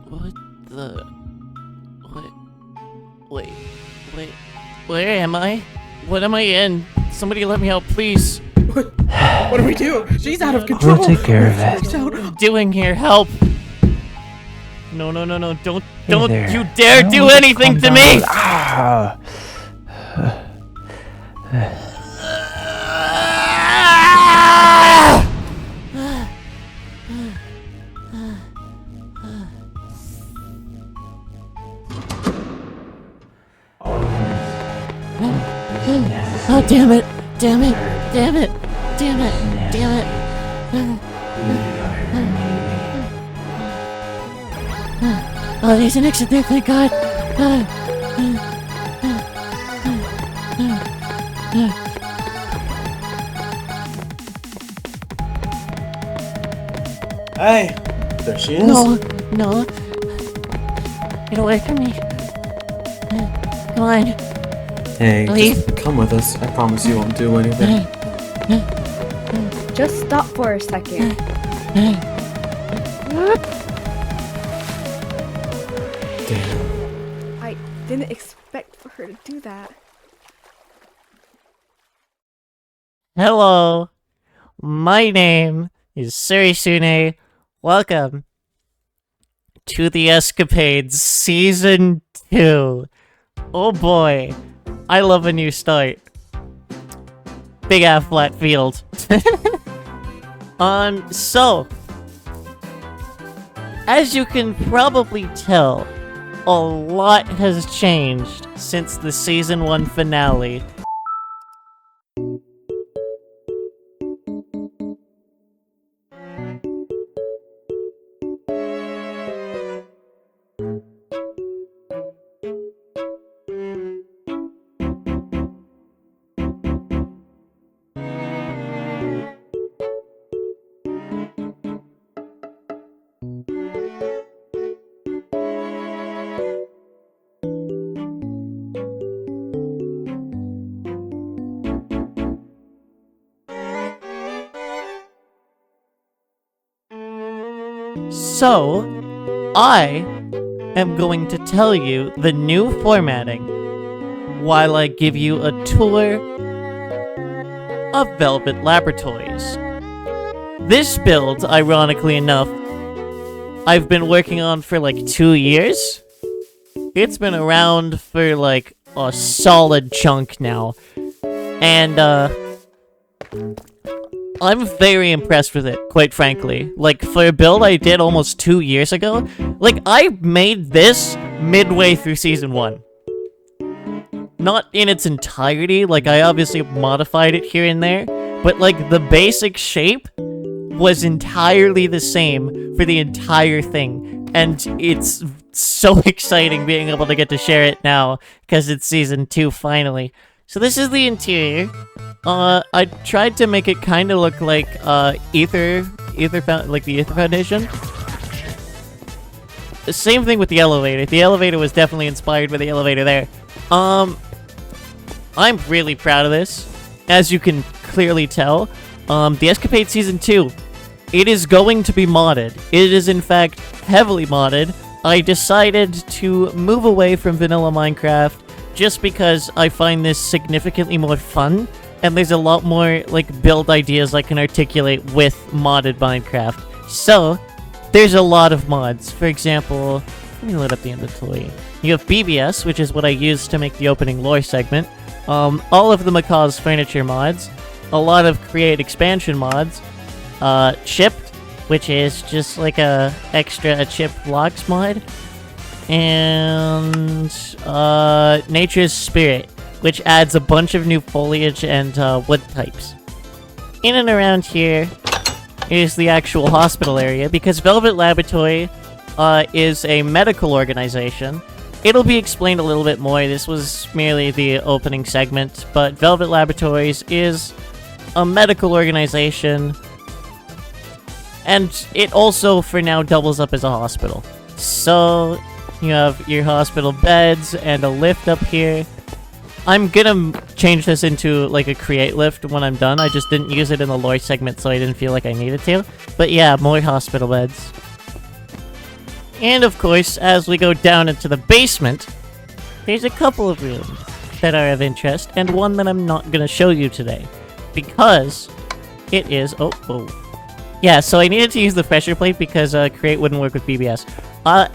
What the... Wait. Where am I? What am I in? Somebody let me out, please. What do we do? She's out of control. We'll take care of it. What am I doing here? Help! No. Don't there. you dare do anything to Calm me! down. Ah. Oh, damn it! Oh, there's an exit there, thank God! Hey, there she is. No. Get away from me. Come on. Hey, Leave. just come with us. I promise you won't do anything. Just stop for a second. Damn. I didn't expect for her to do that. Hello. My name is Surisune. Welcome to the Escapades Season 2. Oh boy. I love a new start. Big ass flat field. So, as you can probably tell, a lot has changed since the Season 1 finale. So, I am going to tell you the new formatting while I give you a tour of Velvet Laboratories. This build, ironically enough, I've been working on for like 2 years. It's been around for like a solid chunk now. And, I'm very impressed with it, quite frankly. Like, for a build I did almost 2 years ago, like, I made this midway through Season 1. Not in its entirety, like, I obviously modified it here and there, but, like, the basic shape was entirely the same for the entire thing. And it's so exciting being able to get to share it now, because it's Season 2 finally. So this is the interior. I tried to make it kind of look like like the Ether Foundation. The same thing with the elevator. The elevator was definitely inspired by the elevator there. I'm really proud of this, as you can clearly tell. The Escapade Season 2, it is going to be modded. It is in fact heavily modded. I decided to move away from vanilla Minecraft just because I find this significantly more fun, and there's a lot more, like, build ideas I can articulate with modded Minecraft. So, there's a lot of mods. For example, let me load up the inventory. You have BBS, which is what I used to make the opening lore segment. All of the 𝐃𝐿's furniture mods. A lot of create expansion mods. Chipped, which is just like a chipped blocks mod. And Nature's Spirit, which adds a bunch of new foliage and wood types. In and around here is the actual hospital area, because Velvet Laboratory is a medical organization. It'll be explained a little bit more. This was merely the opening segment, but Velvet Laboratories is a medical organization, and it also, for now, doubles up as a hospital. So, you have your hospital beds and a lift up here. I'm gonna change this into like a create lift when I'm done. I just didn't use it in the lore segment, so I didn't feel like I needed to. But yeah, more hospital beds. And of course, as we go down into the basement, there's a couple of rooms that are of interest, and one that I'm not gonna show you today. Because it is... Oh. Yeah, so I needed to use the pressure plate because create wouldn't work with BBS.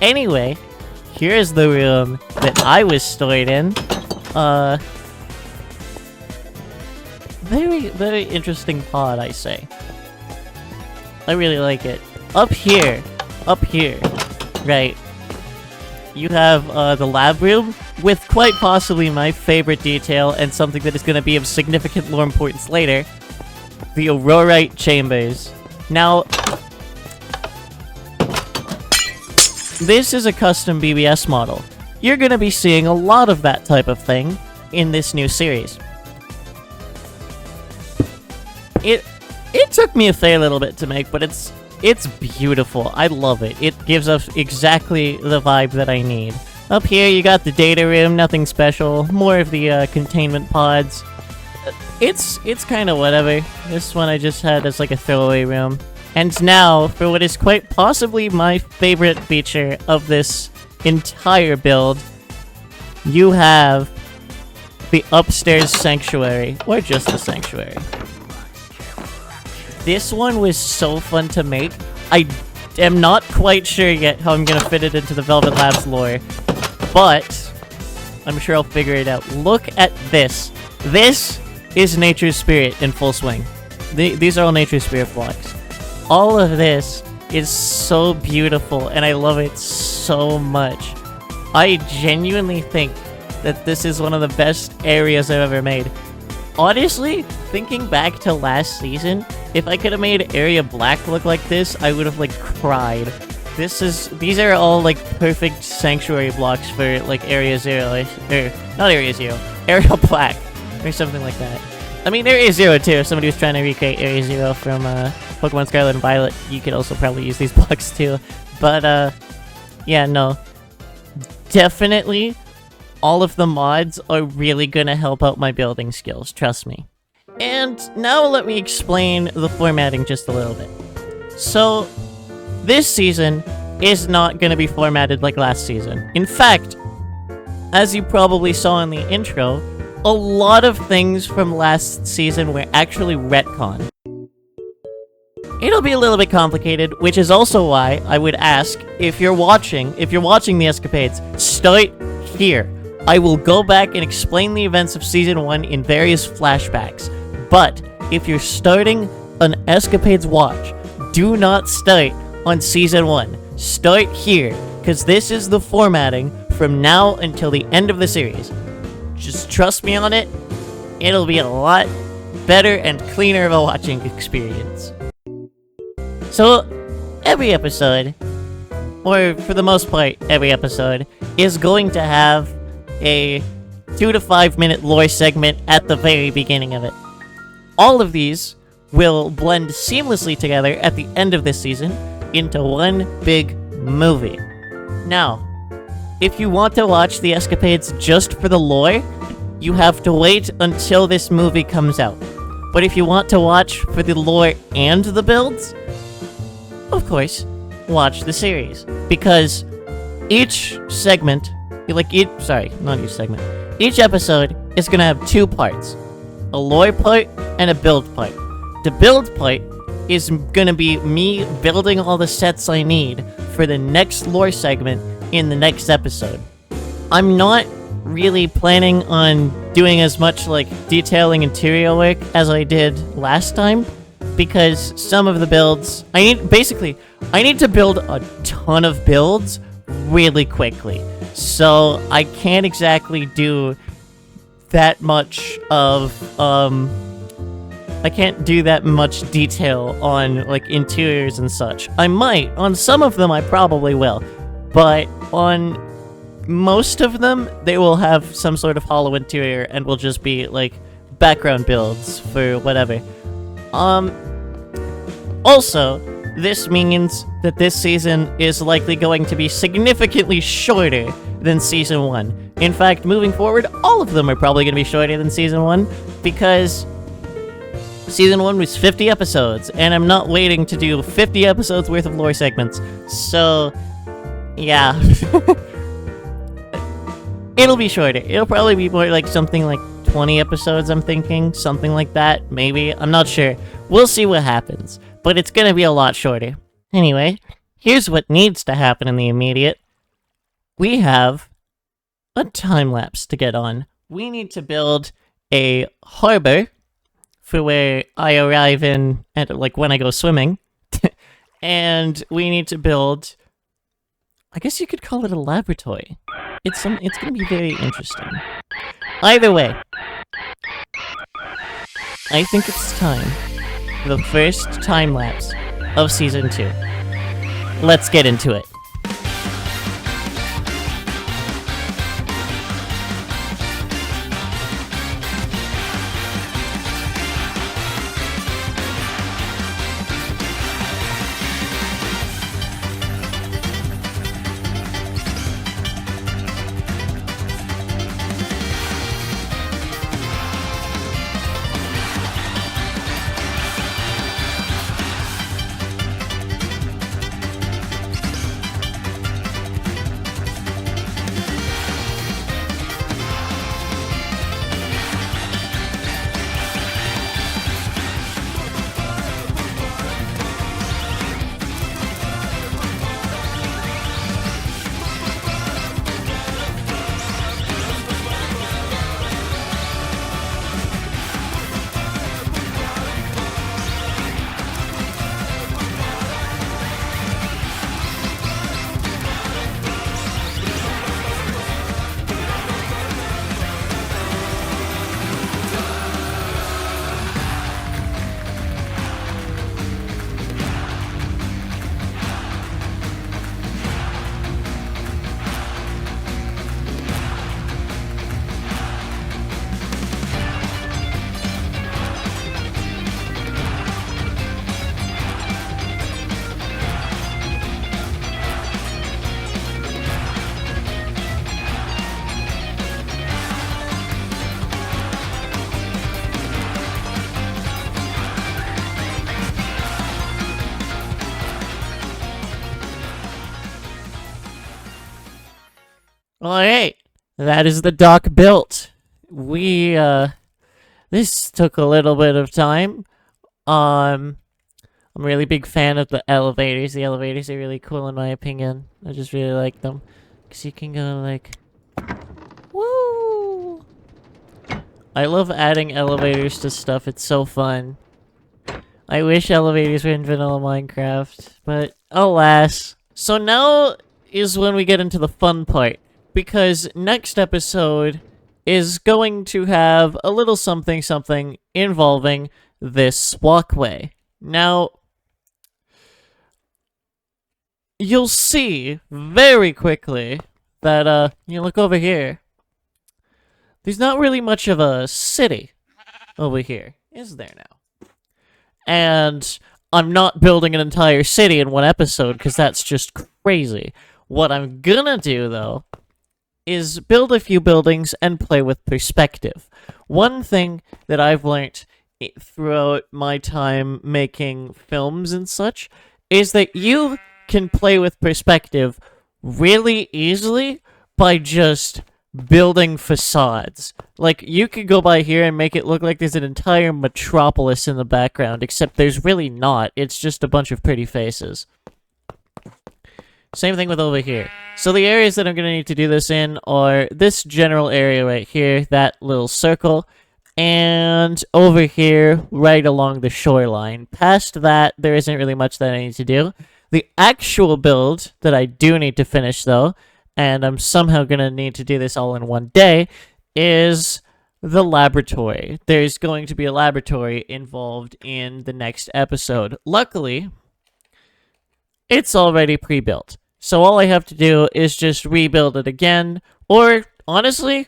Anyway, here's the room that I was stored in. Very, very interesting pod, I say. I really like it. Up here, right, you have the lab room with quite possibly my favorite detail and something that is going to be of significant lore importance later, the Aurorite chambers. Now, this is a custom BBS model. You're going to be seeing a lot of that type of thing in this new series. It took me a fair little bit to make, but it's beautiful. I love it. It gives us exactly the vibe that I need. Up here, you got the data room, nothing special. More of the containment pods. It's kind of whatever. This one I just had as like a throwaway room. And now, for what is quite possibly my favorite feature of this entire build, you have the upstairs sanctuary, or just the sanctuary. This one was so fun to make. I am not quite sure yet how I'm gonna fit it into the Velvet Labs lore, but I'm sure I'll figure it out. Look at this. This is Nature's Spirit in full swing. These are all Nature's Spirit blocks. All of this is so beautiful, and I love it so much. I genuinely think that this is one of the best areas I've ever made. Honestly, thinking back to last season, if I could have made Area Black look like this, I would have, like, cried. These are all, like, perfect sanctuary blocks for, like, Area Zero, not Area Zero, Area Black, or something like that. I mean, Area Zero, too. If somebody was trying to recreate Area Zero from, Pokemon Scarlet and Violet, you could also probably use these blocks, too. But, yeah, no. Definitely, all of the mods are really gonna help out my building skills, trust me. And now let me explain the formatting just a little bit. So, this season is not gonna be formatted like last season. In fact, as you probably saw in the intro, a lot of things from last season were actually retconned. It'll be a little bit complicated, which is also why I would ask, if you're watching the Escapades, start here. I will go back and explain the events of Season 1 in various flashbacks. But, if you're starting an Escapades watch, do not start on Season 1. Start here, because this is the formatting from now until the end of the series. Just trust me on it, it'll be a lot better and cleaner of a watching experience. So, every episode, or for the most part, every episode, is going to have a 2 to 5 minute lore segment at the very beginning of it. All of these will blend seamlessly together at the end of this season into one big movie. Now, if you want to watch the Escapades just for the lore, you have to wait until this movie comes out. But if you want to watch for the lore and the builds, of course, watch the series. Because each segment, each episode is gonna have 2 parts. A lore part and a build part. The build part is gonna be me building all the sets I need for the next lore segment in the next episode. I'm not really planning on doing as much, like, detailing interior work as I did last time, because some of the builds... I need to build a ton of builds really quickly. So, I can't exactly do that much of, I can't do that much detail on, like, interiors and such. I might. On some of them, I probably will. But on most of them, they will have some sort of hollow interior and will just be, like, background builds for whatever. Also, this means that this season is likely going to be significantly shorter than Season 1. In fact, moving forward, all of them are probably going to be shorter than Season 1, because Season 1 was 50 episodes, and I'm not waiting to do 50 episodes worth of lore segments. So, yeah. It'll be shorter. It'll probably be more like something like 20 episodes, I'm thinking. Something like that, maybe. I'm not sure. We'll see what happens. But it's gonna be a lot shorter. Anyway, here's what needs to happen in the immediate. We have a time-lapse to get on. We need to build a harbor for where I arrive in, and like when I go swimming. And we need to build, I guess you could call it a laboratory. It's gonna be very interesting. Either way, I think it's time for the first time-lapse of Season 2. Let's get into it. Alright, that is the dock built. This took a little bit of time. I'm a really big fan of the elevators. The elevators are really cool in my opinion. I just really like them. Because you can go like, woo! I love adding elevators to stuff, it's so fun. I wish elevators were in vanilla Minecraft, but alas. So now is when we get into the fun part. Because next episode is going to have a little something involving this walkway. Now, you'll see very quickly that, you look over here. There's not really much of a city over here, is there now? And I'm not building an entire city in one episode, because that's just crazy. What I'm gonna do, though, is build a few buildings and play with perspective. One thing that I've learned throughout my time making films and such is that you can play with perspective really easily by just building facades. Like, you could go by here and make it look like there's an entire metropolis in the background, except there's really not. It's just a bunch of pretty faces. Same thing with over here. So the areas that I'm going to need to do this in are this general area right here, that little circle, and over here, right along the shoreline. Past that, there isn't really much that I need to do. The actual build that I do need to finish, though, and I'm somehow going to need to do this all in one day, is the laboratory. There's going to be a laboratory involved in the next episode. Luckily, it's already pre-built. So all I have to do is just rebuild it again, or, honestly,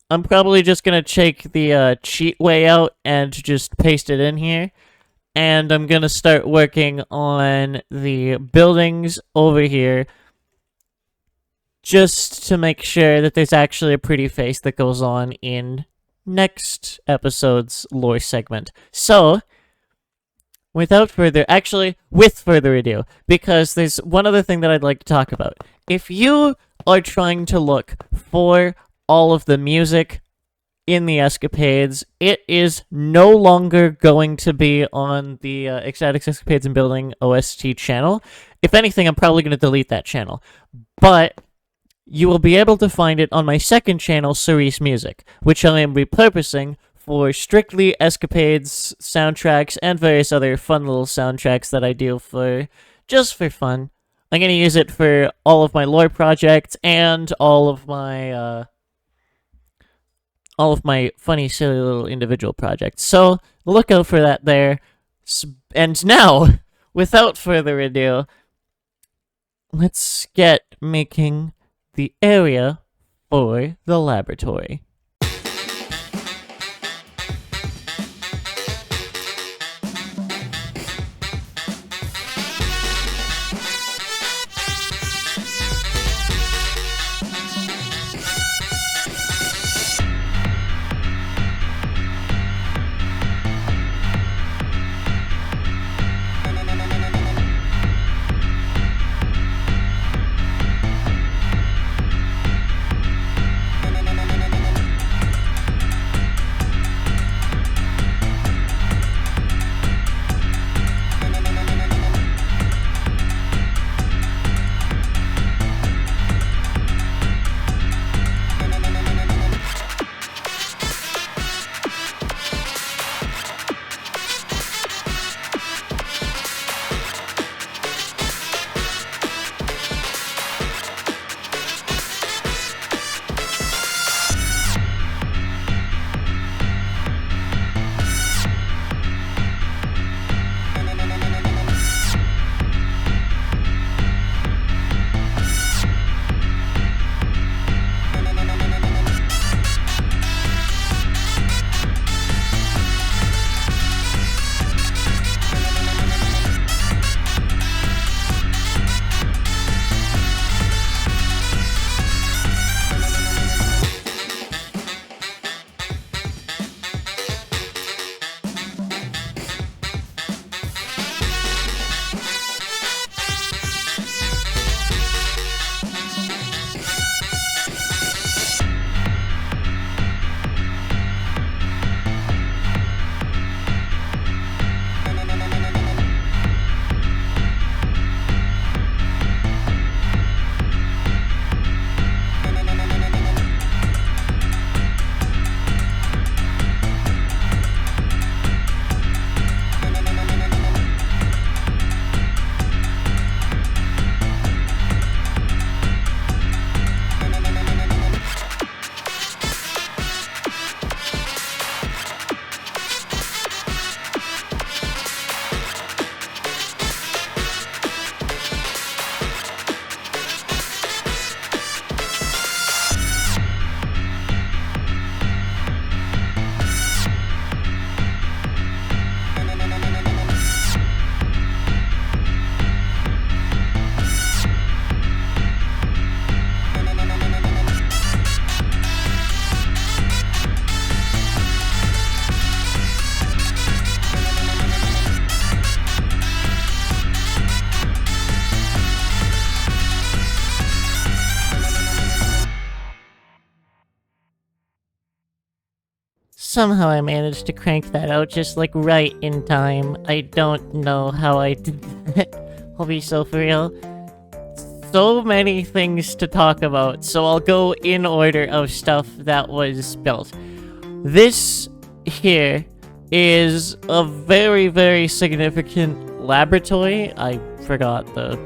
I'm probably just going to take the cheat way out and just paste it in here, and I'm going to start working on the buildings over here just to make sure that there's actually a pretty face that goes on in next episode's lore segment. So, with further ado, because there's one other thing that I'd like to talk about. If you are trying to look for all of the music in the Escapades, it is no longer going to be on the Ecstatic Escapades and Building OST channel. If anything, I'm probably going to delete that channel. But you will be able to find it on my second channel, Cerise Music, which I am repurposing for strictly Escapades soundtracks and various other fun little soundtracks that I do just for fun. I'm going to use it for all of my lore projects and all of my funny, silly little individual projects. So, look out for that there. And now, without further ado, let's get making the area for the laboratory. Somehow I managed to crank that out just like right in time. I don't know how I did that. I'll be so for real. So many things to talk about, so I'll go in order of stuff that was built. This here is a very, very significant laboratory. I forgot the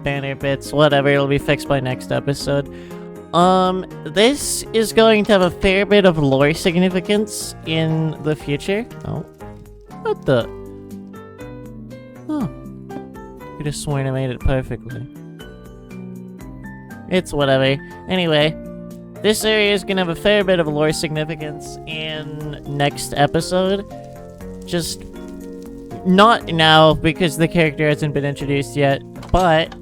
banner bits, whatever, it'll be fixed by next episode. This is going to have a fair bit of lore significance in the future. Oh. What the? Oh. Could have sworn I made it perfectly. It's whatever. Anyway, this area is gonna have a fair bit of lore significance in next episode. Just not now, because the character hasn't been introduced yet, but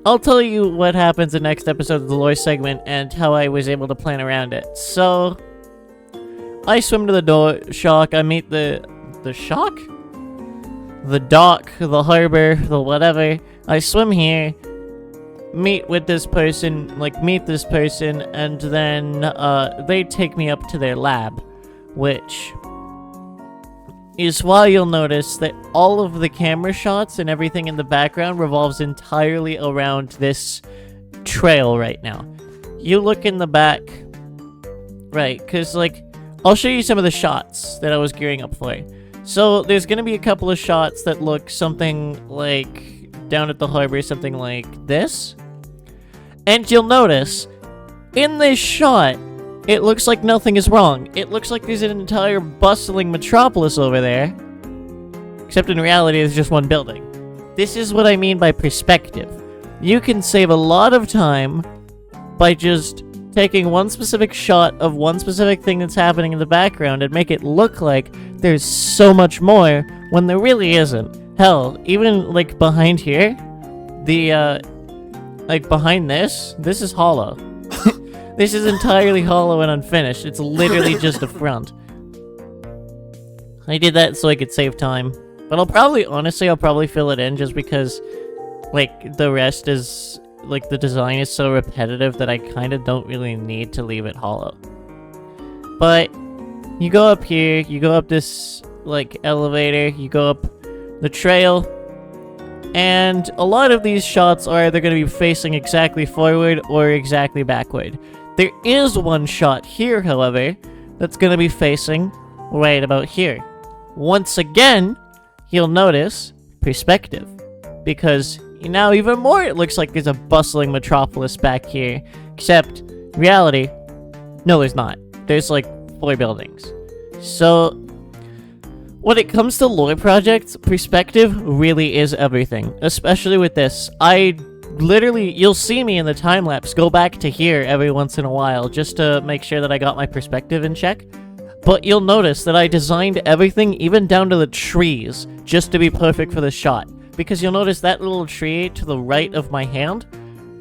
I'll tell you what happens in the next episode of the lore segment and how I was able to plan around it. So, I swim to the dock, I meet the shock? The dock, the harbor, the whatever. I swim here, meet this person, and then, they take me up to their lab, which is why you'll notice that all of the camera shots and everything in the background revolves entirely around this trail right now. You look in the back, right, because, like, I'll show you some of the shots that I was gearing up for. So, there's gonna be a couple of shots that look something like down at the harbor, something like this. And you'll notice, in this shot, it looks like nothing is wrong. It looks like there's an entire bustling metropolis over there. Except in reality, there's just one building. This is what I mean by perspective. You can save a lot of time by just taking one specific shot of one specific thing that's happening in the background and make it look like there's so much more when there really isn't. Hell, even, like, behind here, like, behind this is hollow. This is entirely hollow and unfinished. It's literally just a front. I did that so I could save time. But I'll probably fill it in just because, like, the rest is, like, the design is so repetitive that I kind of don't really need to leave it hollow. But you go up here, you go up this, like, elevator, you go up the trail, and a lot of these shots are either going to be facing exactly forward or exactly backward. There is one shot here, however, that's going to be facing right about here. Once again, you'll notice perspective, because now even more it looks like there's a bustling metropolis back here, except reality, no there's not. There's like 4 buildings. So, when it comes to lore projects, perspective really is everything, especially with this. You'll see me in the time-lapse go back to here every once in a while just to make sure that I got my perspective in check. But you'll notice that I designed everything, even down to the trees, just to be perfect for the shot. Because you'll notice that little tree to the right of my hand,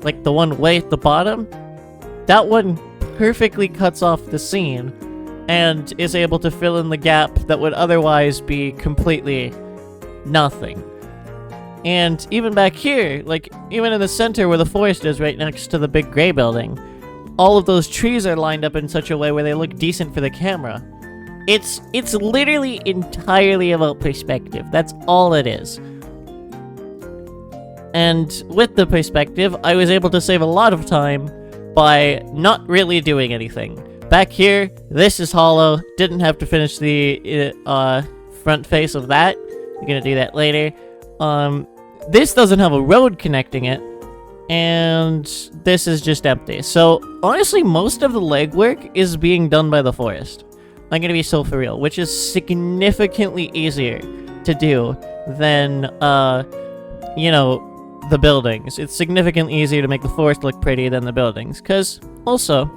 like the one way at the bottom, that one perfectly cuts off the scene and is able to fill in the gap that would otherwise be completely nothing. And even back here, like, even in the center where the forest is right next to the big gray building, all of those trees are lined up in such a way where they look decent for the camera. It's literally entirely about perspective. That's all it is. And with the perspective, I was able to save a lot of time by not really doing anything. Back here, this is hollow. Didn't have to finish the front face of that. You're gonna do that later. This doesn't have a road connecting it, and this is just empty. So, honestly, most of the legwork is being done by the forest. I'm gonna be so for real, which is significantly easier to do than, you know, the buildings. It's significantly easier to make the forest look pretty than the buildings, because, also,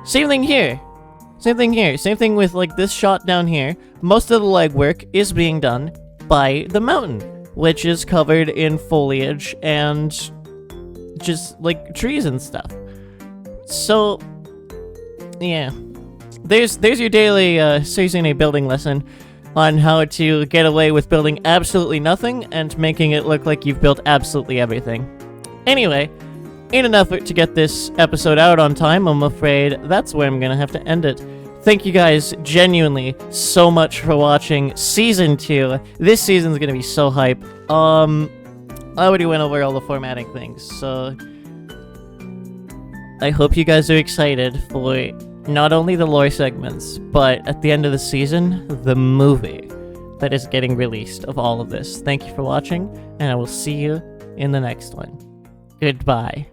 same thing here. Same thing here. Same thing with, like, this shot down here. Most of the legwork is being done by the mountain, which is covered in foliage and just, like, trees and stuff. So, yeah. There's your daily, Season A building lesson on how to get away with building absolutely nothing and making it look like you've built absolutely everything. Anyway, in an effort to get this episode out on time, I'm afraid that's where I'm gonna have to end it. Thank you guys genuinely so much for watching Season 2. This season's gonna be so hype. I already went over all the formatting things, so I hope you guys are excited for not only the lore segments, but at the end of the season, the movie that is getting released of all of this. Thank you for watching, and I will see you in the next one. Goodbye.